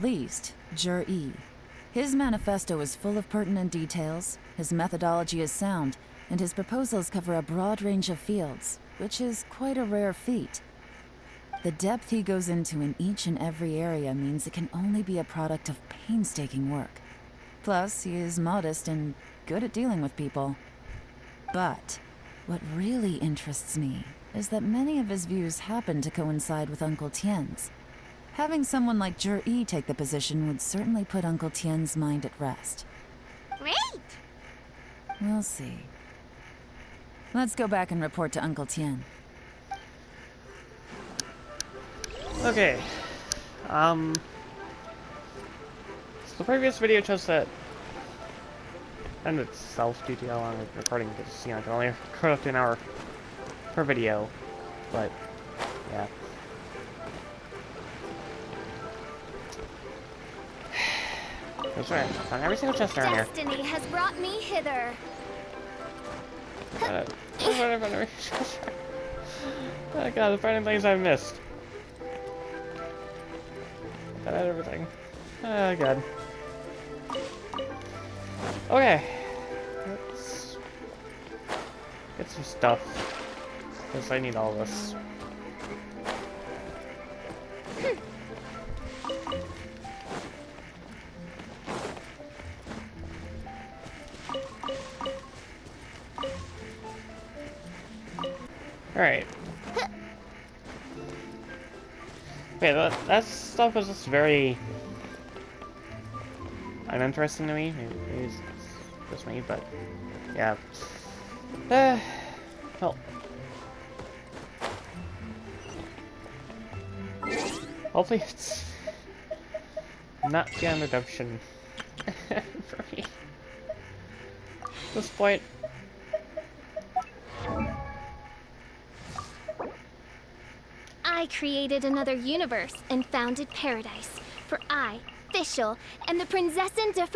least, Jur-E. His manifesto is full of pertinent details, his methodology is sound, and his proposals cover a broad range of fields, which is quite a rare feat. The depth he goes into in each and every area means it can only be a product of painstaking work. Plus, he is modest and good at dealing with people. But what really interests me is that many of his views happen to coincide with Uncle Tien's. Having someone like Jur-E take the position would certainly put Uncle Tien's mind at rest. Great! We'll see. Let's go back and report to Uncle Tien. Okay. So the previous video shows that and itself due to how long I'm recording because, I can only record up to an hour per video. But yeah. That's right. I found every single chest around here. Destiny has brought me hither. Oh god, the finding things I missed. Got everything. Oh god. Okay. Let's get some stuff. Because I need all this. Alright. Okay, that stuff is just very uninteresting to me. Maybe it's just me, but yeah. Well. Hopefully it's not beyond redemption for me. At this point. I created another universe and founded paradise. For I, Fischl, and the Prinzessin de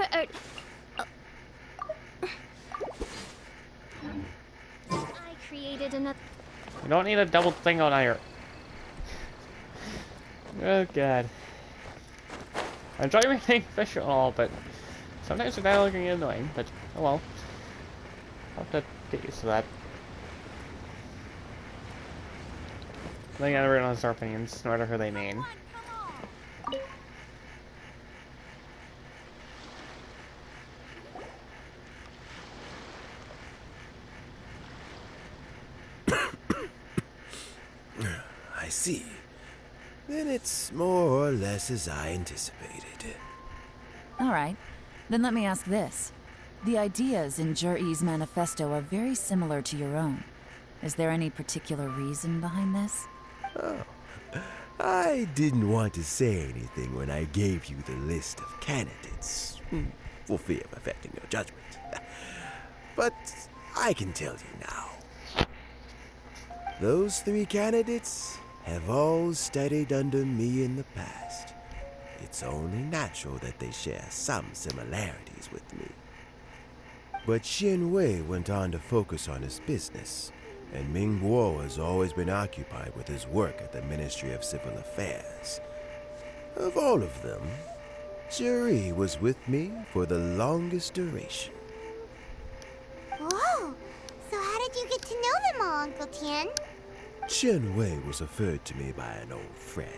I created another... You don't need a double thing on here. Oh god. I enjoy everything Fischl and all, but sometimes the dialogue can get annoying, but oh well. I'll have to get used to that. I think everyone has their opinions, no matter who they mean. I see. Then it's more or less as I anticipated. All right, then let me ask this. The ideas in Jur-E's manifesto are very similar to your own. Is there any particular reason behind this? Oh, I didn't want to say anything when I gave you the list of candidates, for fear of affecting your judgment. But I can tell you now. Those 3 candidates have all studied under me in the past. It's only natural that they share some similarities with me. But Xin Wei went on to focus on his business, and Ming Guo has always been occupied with his work at the Ministry of Civil Affairs. Of all of them, Jur-E was with me for the longest duration. Whoa! So how did you get to know them all, Uncle Tien? Chen Wei was referred to me by an old friend.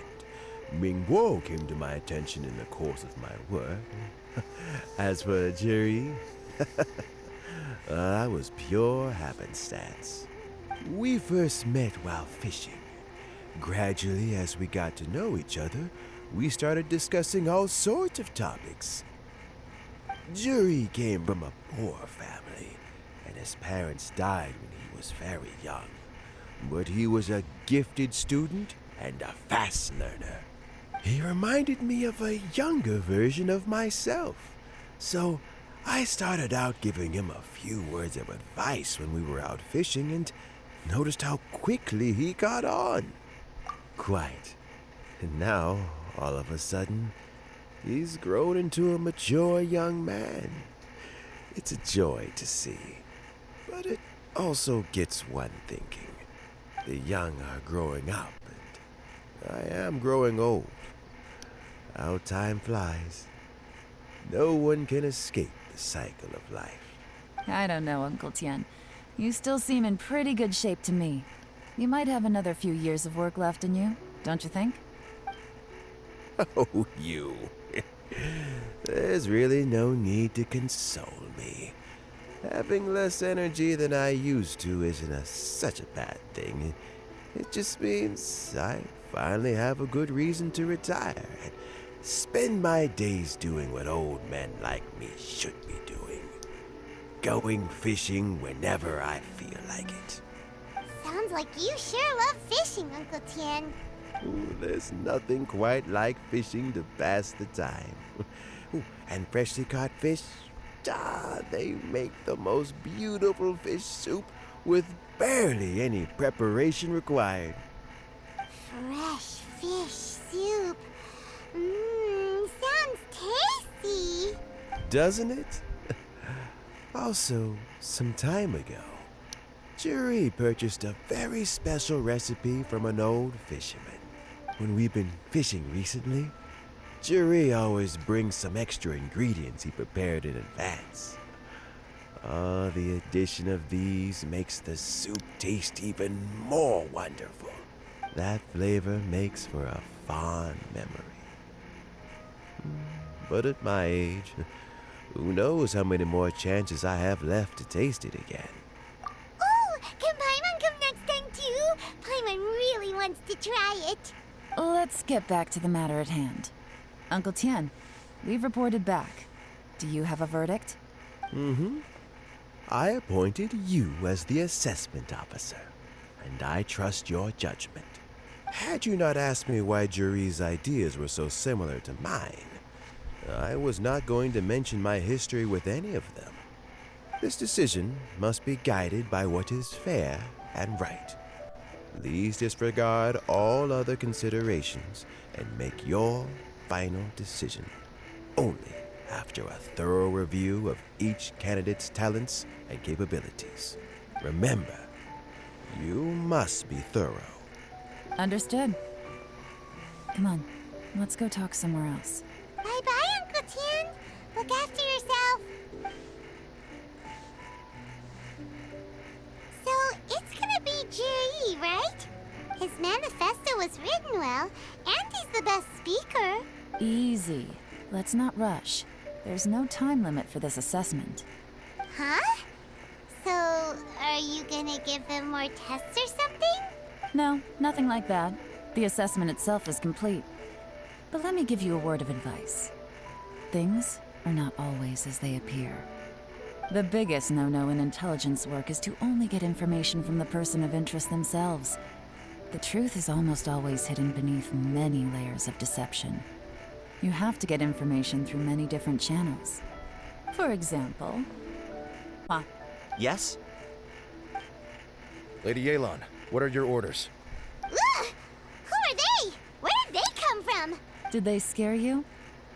Ming Guo came to my attention in the course of my work. As for Jur-E, that was pure happenstance. We first met while fishing. Gradually, as we got to know each other, we started discussing all sorts of topics. Jur-E came from a poor family, and his parents died when he was very young. But he was a gifted student and a fast learner. He reminded me of a younger version of myself. So I started out giving him a few words of advice when we were out fishing and noticed how quickly he got on. Quite. And now, all of a sudden, he's grown into a mature young man. It's a joy to see. But it also gets one thinking. The young are growing up, and I am growing old. how time flies. No one can escape the cycle of life. I don't know, Uncle Tien. You still seem in pretty good shape to me. You might have another few years of work left in you, don't you think? Oh, you. There's really no need to console me. Having less energy than I used to isn't such a bad thing. It just means I finally have a good reason to retire and spend my days doing what old men like me should be doing. Going fishing whenever I feel like it. Sounds like you sure love fishing, Uncle Tien. Ooh, there's nothing quite like fishing to pass the time. Ooh, and freshly caught fish, they make the most beautiful fish soup with barely any preparation required. Fresh fish soup. Sounds tasty. Doesn't it? Also, some time ago, Jerry purchased a very special recipe from an old fisherman. When we've been fishing recently, Jerry always brings some extra ingredients he prepared in advance. The addition of these makes the soup taste even more wonderful. That flavor makes for a fond memory. But at my age, who knows how many more chances I have left to taste it again. Oh, can Paimon come next time too? Paimon really wants to try it. Let's get back to the matter at hand. Uncle Tien, we've reported back. Do you have a verdict? I appointed you as the assessment officer, and I trust your judgment. Had you not asked me why Juri's ideas were so similar to mine, I was not going to mention my history with any of them. This decision must be guided by what is fair and right. Please disregard all other considerations and make your final decision only after a thorough review of each candidate's talents and capabilities. Remember, you must be thorough. Understood. Come on, let's go talk somewhere else. Bye-bye, Uncle Tien. Look after yourself. So, it's gonna be Jiri, right? His manifesto was written well, and he's the best speaker. Easy. Let's not rush. There's no time limit for this assessment. Huh? So, are you gonna give him more tests or something? No, nothing like that. The assessment itself is complete. But let me give you a word of advice. Things are not always as they appear. The biggest no-no in intelligence work is to only get information from the person of interest themselves. The truth is almost always hidden beneath many layers of deception. You have to get information through many different channels. For example... Yes? Lady Yelan, what are your orders? Ugh! Who are they? Where did they come from? Did they scare you?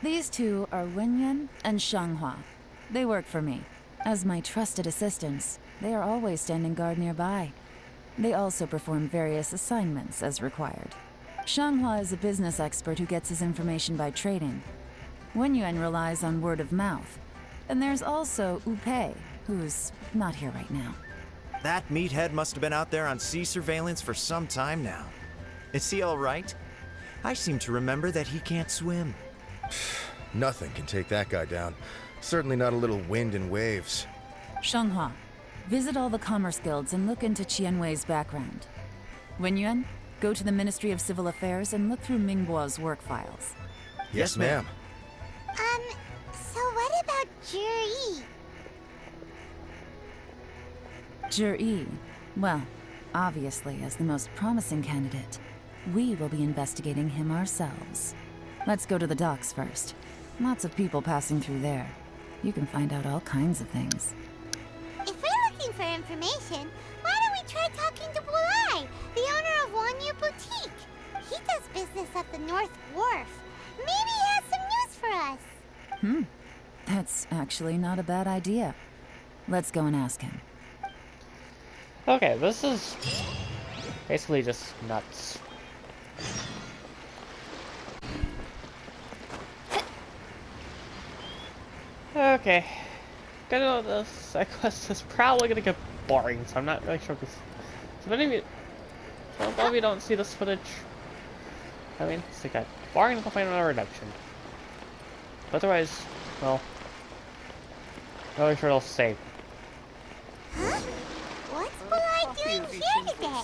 These two are Wenyan and Shanghua. They work for me. As my trusted assistants, they are always standing guard nearby. They also perform various assignments as required. Shanghua is a business expert who gets his information by trading. Wenyuan relies on word of mouth. And there's also Upei, who's not here right now. That meathead must have been out there on sea surveillance for some time now. Is he all right? I seem to remember that he can't swim. Nothing can take that guy down. Certainly not a little wind and waves. Shanghua, visit all the commerce guilds and look into Qianwei's background. Wenyuan, go to the Ministry of Civil Affairs and look through Mingbo's work files. Yes, ma'am. So what about Juri? Zhi, well, obviously as the most promising candidate, we will be investigating him ourselves. Let's go to the docks first. Lots of people passing through there. You can find out all kinds of things. If we're looking for information, why don't we try talking to Bulai, the owner of Wanyu Boutique? He does business at the North Wharf. Maybe he has some news for us. That's actually not a bad idea. Let's go and ask him. Okay, this is basically just nuts. Okay. Gonna know this side quest is probably gonna get boring, so I'm not really sure because so many of you, so if all of you don't see this footage, I mean, it's like a boring complaint on a reduction. But otherwise, well, not really sure it'll stay. Huh? What's Bulai doing here today?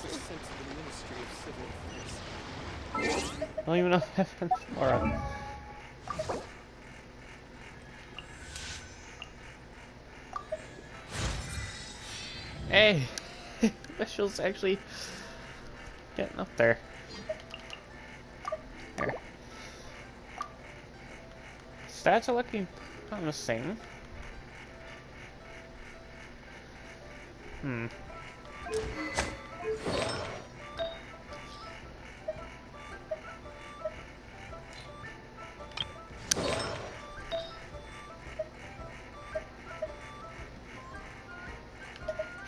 I don't even know if I've Laura. Hey, officials actually getting up there. There. Stats are looking promising. Hmm.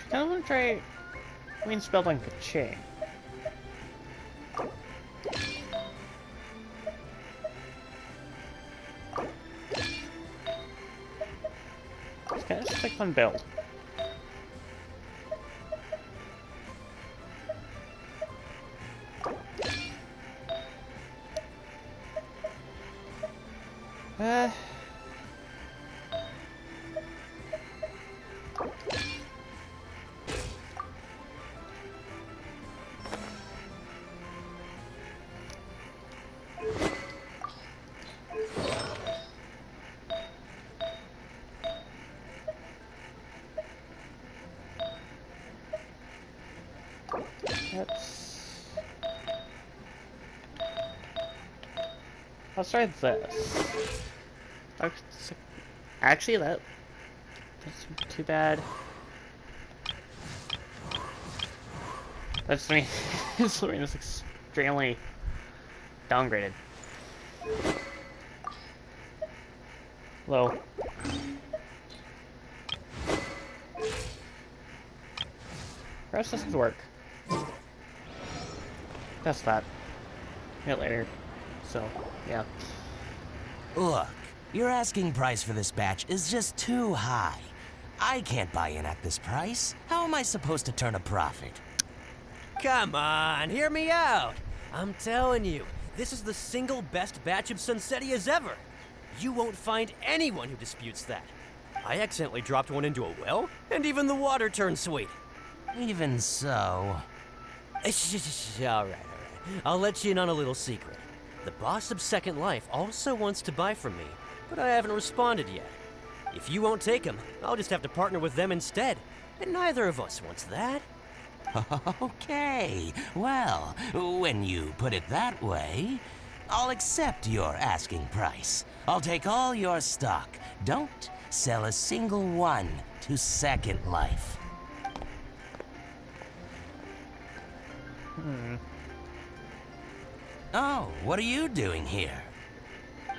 I kind of want to try green spell on Kache. It's kind of just like fun build. Let's try this. Actually, that's too bad. That's me. It's extremely downgraded. Low. Rest doesn't work. That's that. Get later. So, yeah. Look, your asking price for this batch is just too high. I can't buy in at this price. How am I supposed to turn a profit? Come on, hear me out. I'm telling you, this is the single best batch of Sunsettias ever. You won't find anyone who disputes that. I accidentally dropped one into a well, and even the water turned sweet. Even so... All right. I'll let you in on a little secret. The boss of Second Life also wants to buy from me, but I haven't responded yet. If you won't take him, I'll just have to partner with them instead. And neither of us wants that. Okay, well, when you put it that way, I'll accept your asking price. I'll take all your stock. Don't sell a single one to Second Life. Oh, what are you doing here?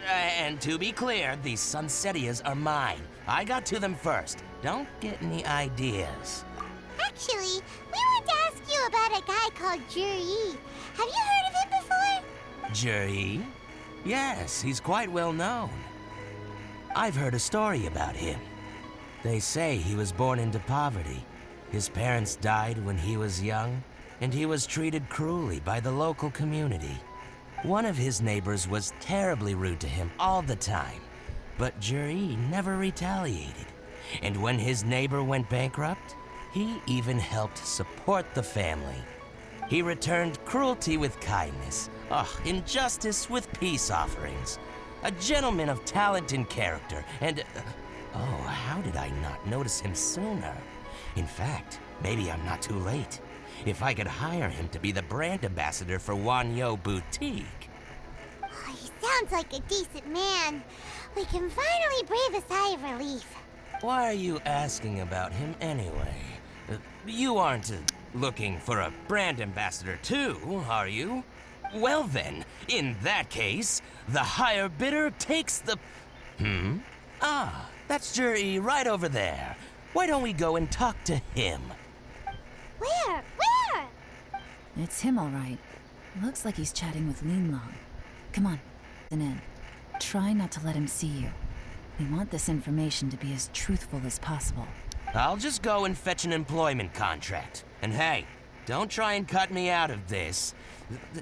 And to be clear, these Sunsettias are mine. I got to them first. Don't get any ideas. Actually, we want to ask you about a guy called Juri. Have you heard of him before? Juri? Yes, he's quite well known. I've heard a story about him. They say he was born into poverty. His parents died when he was young, and he was treated cruelly by the local community. One of his neighbors was terribly rude to him all the time, but Juri never retaliated. And when his neighbor went bankrupt, he even helped support the family. He returned cruelty with kindness, injustice with peace offerings. A gentleman of talent and character, and... oh, how did I not notice him sooner? In fact, maybe I'm not too late. If I could hire him to be the brand ambassador for Wanyo Boutique. Oh, he sounds like a decent man. We can finally breathe a sigh of relief. Why are you asking about him anyway? You aren't looking for a brand ambassador too, are you? Well then, in that case, the higher bidder takes the... Ah, that's Juri right over there. Why don't we go and talk to him? Where? It's him, all right. Looks like he's chatting with Yelan. Come on, and in. Try not to let him see you. We want this information to be as truthful as possible. I'll just go and fetch an employment contract. And hey, don't try and cut me out of this.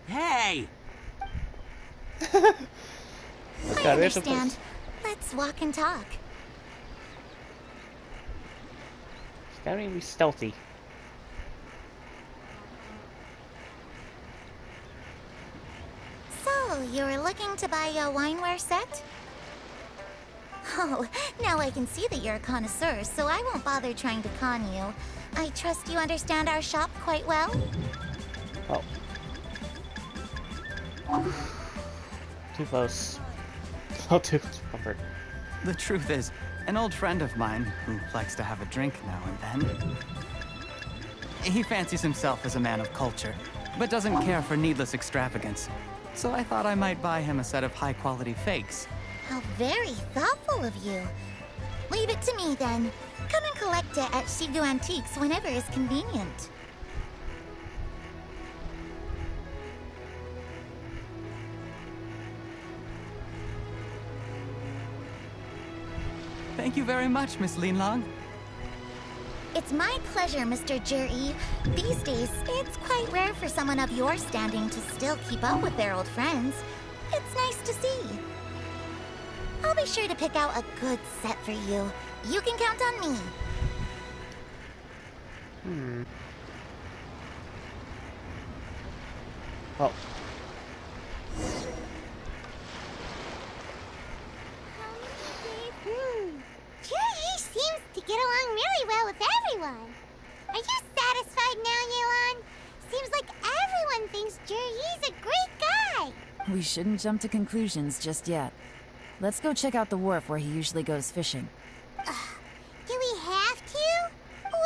Hey! I we have to understand. Let's walk and talk. Gotta be stealthy. So, you're looking to buy a wineware set? Oh, now I can see that you're a connoisseur, so I won't bother trying to con you. I trust you understand our shop quite well? Oh. Too close. Oh, too close. Comfort. The truth is, an old friend of mine, who likes to have a drink now and then, he fancies himself as a man of culture, but doesn't care for needless extravagance. So I thought I might buy him a set of high-quality fakes. How very thoughtful of you. Leave it to me, then. Come and collect it at Shigu Antiques whenever is convenient. Thank you very much, Miss Linlong. It's my pleasure, Mr. Juri. These days, it's quite rare for someone of your standing to still keep up with their old friends. It's nice to see. I'll be sure to pick out a good set for you. You can count on me. Oh. Juri seems to get along really well with everyone. Are you satisfied now, Yelan? Seems like everyone thinks Juri's a great guy. We shouldn't jump to conclusions just yet. Let's go check out the wharf where he usually goes fishing. Do we have to?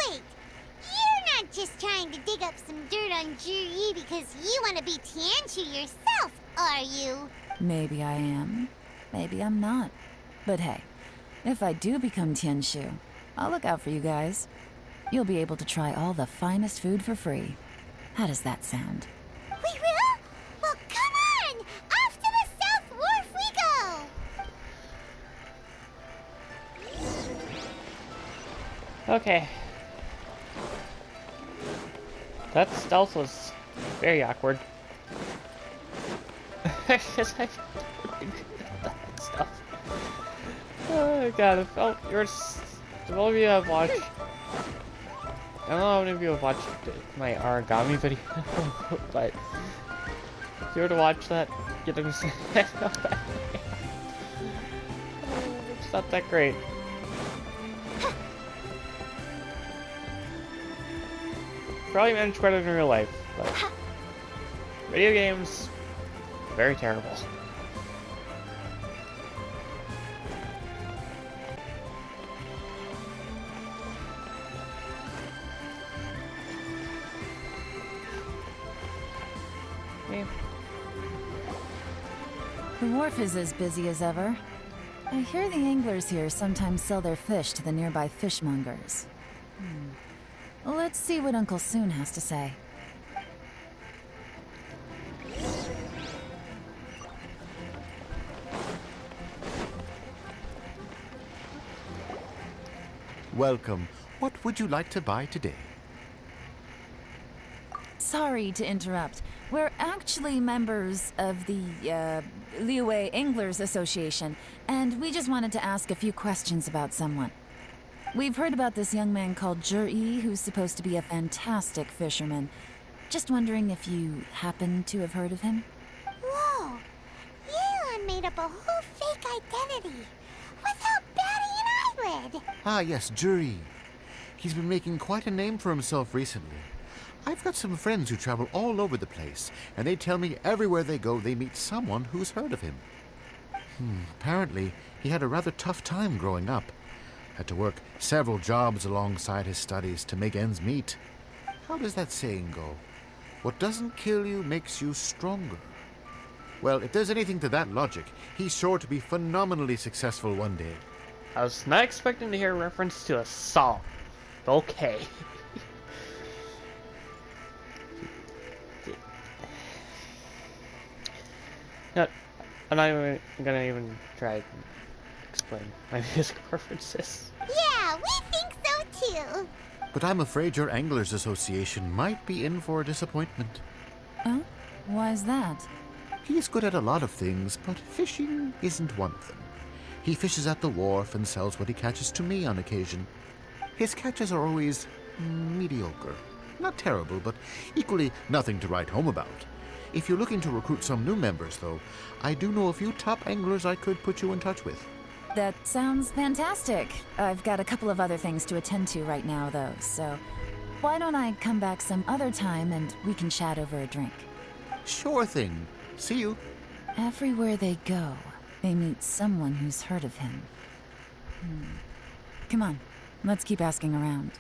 Wait, you're not just trying to dig up some dirt on Juri because you want to be Tianshu yourself, are you? Maybe I am. Maybe I'm not. But hey, if I do become Tianshu, I'll look out for you guys. You'll be able to try all the finest food for free. How does that sound? We will? Well, come on! Off to the South Wharf we go! Okay. That stealth was very awkward. Because I that stuff. Oh god, it felt yours. All of you have watched. I don't know how many of you have watched my origami video, but if you were to watch that, you'd understand how bad I am. It's not that great. Probably managed better in real life, but video games, very terrible. The wharf is as busy as ever. I hear the anglers here sometimes sell their fish to the nearby fishmongers. Let's see what Uncle Soon has to say. Welcome. What would you like to buy today? Sorry to interrupt. We're actually members of the, Liyue Anglers Association, and we just wanted to ask a few questions about someone. We've heard about this young man called Juri, who's supposed to be a fantastic fisherman. Just wondering if you happen to have heard of him? Whoa! Yelan made up a whole fake identity without batting an eyelid. Ah, yes, Juri. He's been making quite a name for himself recently. I've got some friends who travel all over the place, and they tell me everywhere they go they meet someone who's heard of him. Apparently, he had a rather tough time growing up. Had to work several jobs alongside his studies to make ends meet. How does that saying go? What doesn't kill you makes you stronger. Well, if there's anything to that logic, he's sure to be phenomenally successful one day. I was not expecting to hear a reference to a song. Okay. No, I'm not even gonna even try explain my music preferences. Yeah, we think so too. But I'm afraid your Anglers Association might be in for a disappointment. Oh? Why's that? He's good at a lot of things, but fishing isn't one of them. He fishes at the wharf and sells what he catches to me on occasion. His catches are always mediocre. Not terrible, but equally nothing to write home about. If you're looking to recruit some new members, though, I do know a few top anglers I could put you in touch with. That sounds fantastic. I've got a couple of other things to attend to right now, though, so why don't I come back some other time and we can chat over a drink? Sure thing. See you. Everywhere they go, they meet someone who's heard of him. Come on, let's keep asking around.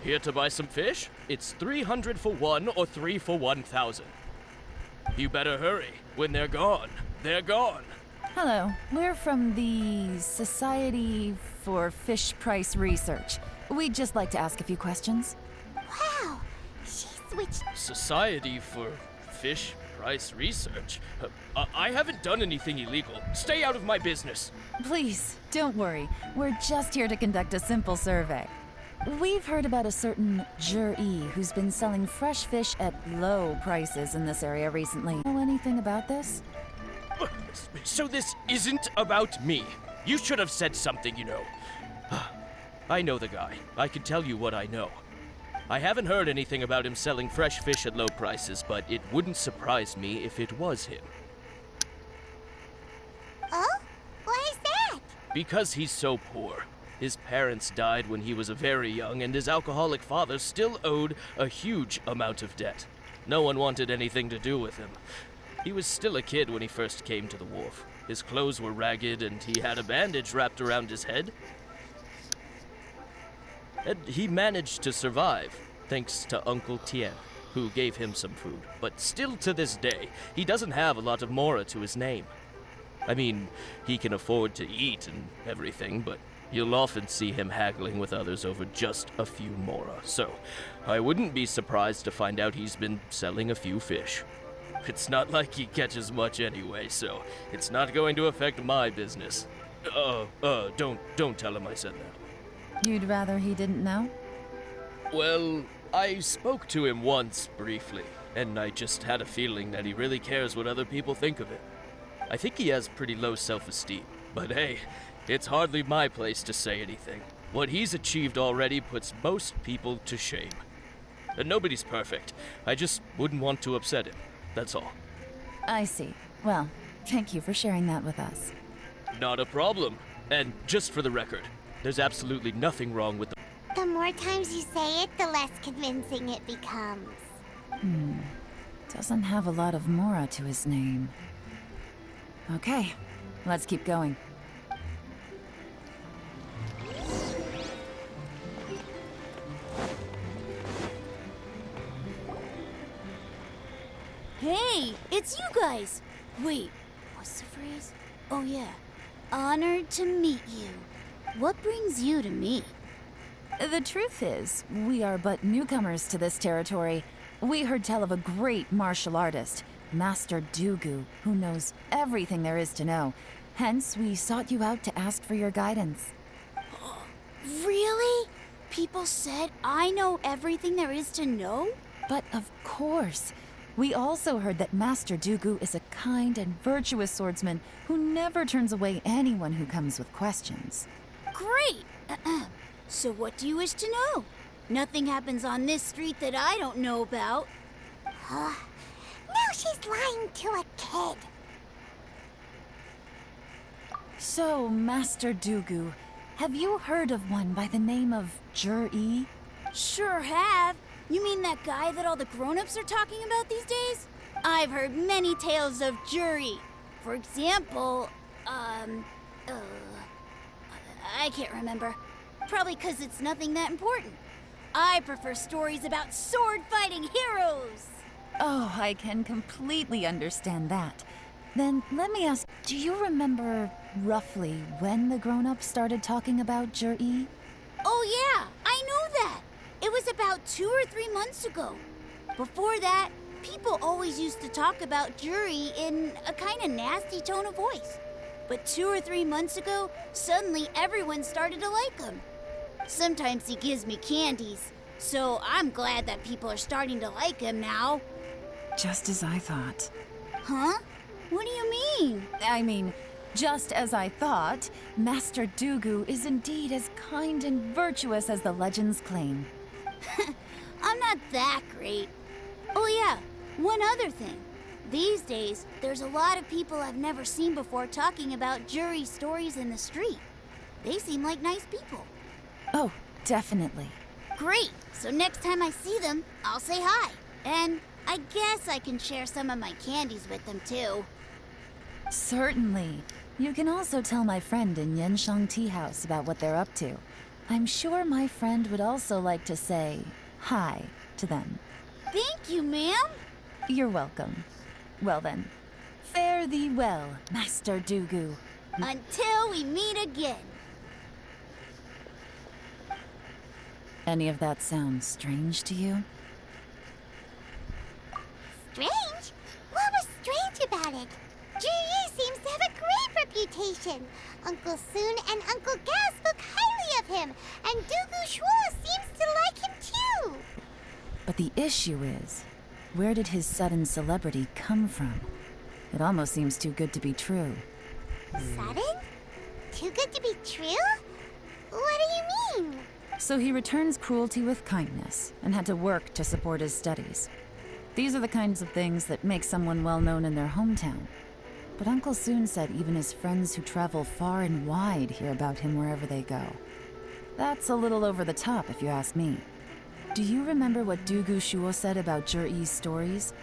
Here to buy some fish? It's 300 for one or 3 for 1,000. You better hurry. When they're gone, they're gone. Hello, we're from the Society for Fish Price Research. We'd just like to ask a few questions. Wow, she switched. Society for Fish Price Research? I haven't done anything illegal. Stay out of my business. Please, don't worry. We're just here to conduct a simple survey. We've heard about a certain Jur-E who's been selling fresh fish at low prices in this area recently. Know anything about this? So this isn't about me. You should have said something, you know. I know the guy. I can tell you what I know. I haven't heard anything about him selling fresh fish at low prices, but it wouldn't surprise me if it was him. Oh? Why is that? Because he's so poor. His parents died when he was very young, and his alcoholic father still owed a huge amount of debt. No one wanted anything to do with him. He was still a kid when he first came to the wharf. His clothes were ragged, and he had a bandage wrapped around his head. And he managed to survive, thanks to Uncle Tien, who gave him some food. But still to this day, he doesn't have a lot of mora to his name. I mean, he can afford to eat and everything, but you'll often see him haggling with others over just a few mora. So, I wouldn't be surprised to find out he's been selling a few fish. It's not like he catches much anyway, so it's not going to affect my business. Don't tell him I said that. You'd rather he didn't know? Well, I spoke to him once, briefly, and I just had a feeling that he really cares what other people think of him. I think he has pretty low self-esteem, but hey, it's hardly my place to say anything. What he's achieved already puts most people to shame. And nobody's perfect. I just wouldn't want to upset him. That's all. I see. Well, thank you for sharing that with us. Not a problem. And just for the record, there's absolutely nothing wrong with The more times you say it, the less convincing it becomes. Doesn't have a lot of mora to his name. Okay, let's keep going. Hey, it's you guys! Wait, what's the phrase? Oh yeah, honored to meet you. What brings you to me? The truth is, we are but newcomers to this territory. We heard tell of a great martial artist, Master Dugu, who knows everything there is to know. Hence, we sought you out to ask for your guidance. Really? People said I know everything there is to know? But of course. We also heard that Master Dugu is a kind and virtuous swordsman who never turns away anyone who comes with questions. Great! So what do you wish to know? Nothing happens on this street that I don't know about. Now she's lying to a kid. So, Master Dugu, have you heard of one by the name of Jur-E? Sure have. You mean that guy that all the grown-ups are talking about these days? I've heard many tales of Juri. For example, I can't remember. Probably because it's nothing that important. I prefer stories about sword-fighting heroes. Oh, I can completely understand that. Then let me ask, do you remember roughly when the grown-ups started talking about Jur-E? Oh yeah, I know that. It was about 2 or 3 months ago. Before that, people always used to talk about Jury in a kind of nasty tone of voice. But 2 or 3 months ago, suddenly everyone started to like him. Sometimes he gives me candies, so I'm glad that people are starting to like him now. Just as I thought. Huh? What do you mean? I mean, just as I thought, Master Dugu is indeed as kind and virtuous as the legends claim. I'm not that great. Oh yeah, one other thing. These days, there's a lot of people I've never seen before talking about Jury stories in the street. They seem like nice people. Oh, definitely. Great! So next time I see them, I'll say hi. And I guess I can share some of my candies with them too. Certainly. You can also tell my friend in Yenshang Tea House about what they're up to. I'm sure my friend would also like to say hi to them. Thank you, ma'am. You're welcome. Well then, fare thee well, Master Dugu. Until we meet again. Any of that sound strange to you? Strange? What was strange about it? Juyi seems to have a great reputation. Uncle Soon and Uncle Gao spoke highly of him, and Dugu Shuo seems to like him too. But the issue is, where did his sudden celebrity come from? It almost seems too good to be true. Sudden? Too good to be true? What do you mean? So he returns cruelty with kindness and had to work to support his studies. These are the kinds of things that make someone well known in their hometown. But Uncle Soon said even his friends who travel far and wide hear about him wherever they go. That's a little over the top, if you ask me. Do you remember what Dugu Shuo said about Jur-E's stories?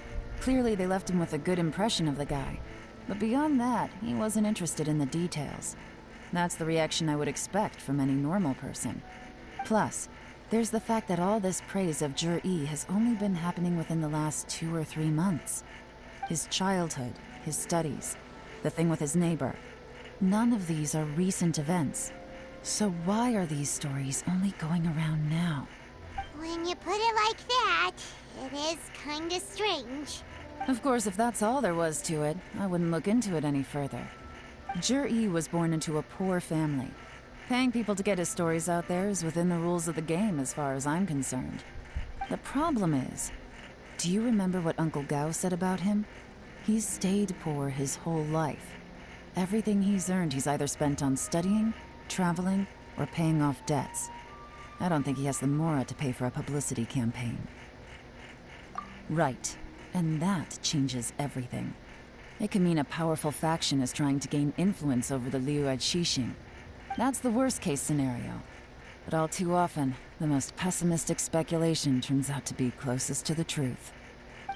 Clearly they left him with a good impression of the guy. But beyond that, he wasn't interested in the details. That's the reaction I would expect from any normal person. Plus, there's the fact that all this praise of Jur-E has only been happening within the last 2 or 3 months. His childhood, his studies, the thing with his neighbor. None of these are recent events. So why are these stories only going around now? When you put it like that, it is kinda strange. Of course, if that's all there was to it, I wouldn't look into it any further. Jur-E was born into a poor family. Paying people to get his stories out there is within the rules of the game as far as I'm concerned. The problem is, do you remember what Uncle Gao said about him? He's stayed poor his whole life. Everything he's earned he's either spent on studying, traveling, or paying off debts. I don't think he has the mora to pay for a publicity campaign. Right, and that changes everything. It can mean a powerful faction is trying to gain influence over the Liu Xixing. That's the worst-case scenario. But all too often, the most pessimistic speculation turns out to be closest to the truth.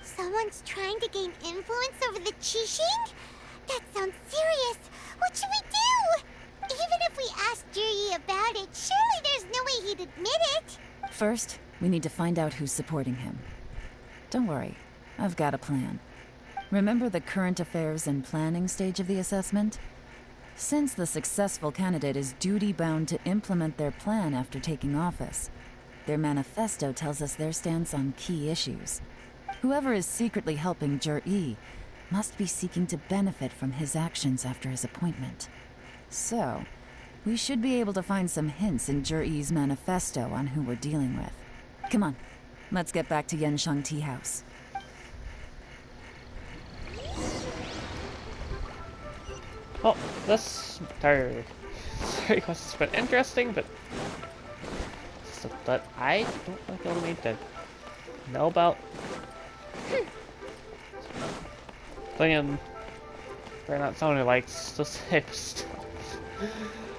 Someone's trying to gain influence over the Qixing? That sounds serious. What should we do? Even if we asked Juyi about it, surely there's no way he'd admit it. First, we need to find out who's supporting him. Don't worry, I've got a plan. Remember the current affairs and planning stage of the assessment? Since the successful candidate is duty-bound to implement their plan after taking office, their manifesto tells us their stance on key issues. Whoever is secretly helping Jur-E must be seeking to benefit from his actions after his appointment. So, we should be able to find some hints in Jur-E's manifesto on who we're dealing with. Come on, let's get back to Yenshang Tea House. Well, this entire story quest has been interesting, but stuff that I don't think I'll need to know about. Thinking they're not someone who likes this type of stuff.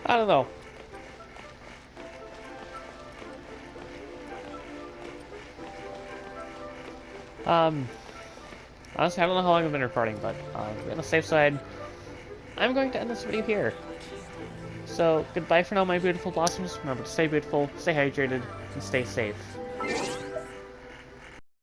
I don't know. Honestly, I don't know how long I've been recording, but on the safe side, I'm going to end this video here. So, goodbye for now, my beautiful blossoms. Remember to stay beautiful, stay hydrated, and stay safe.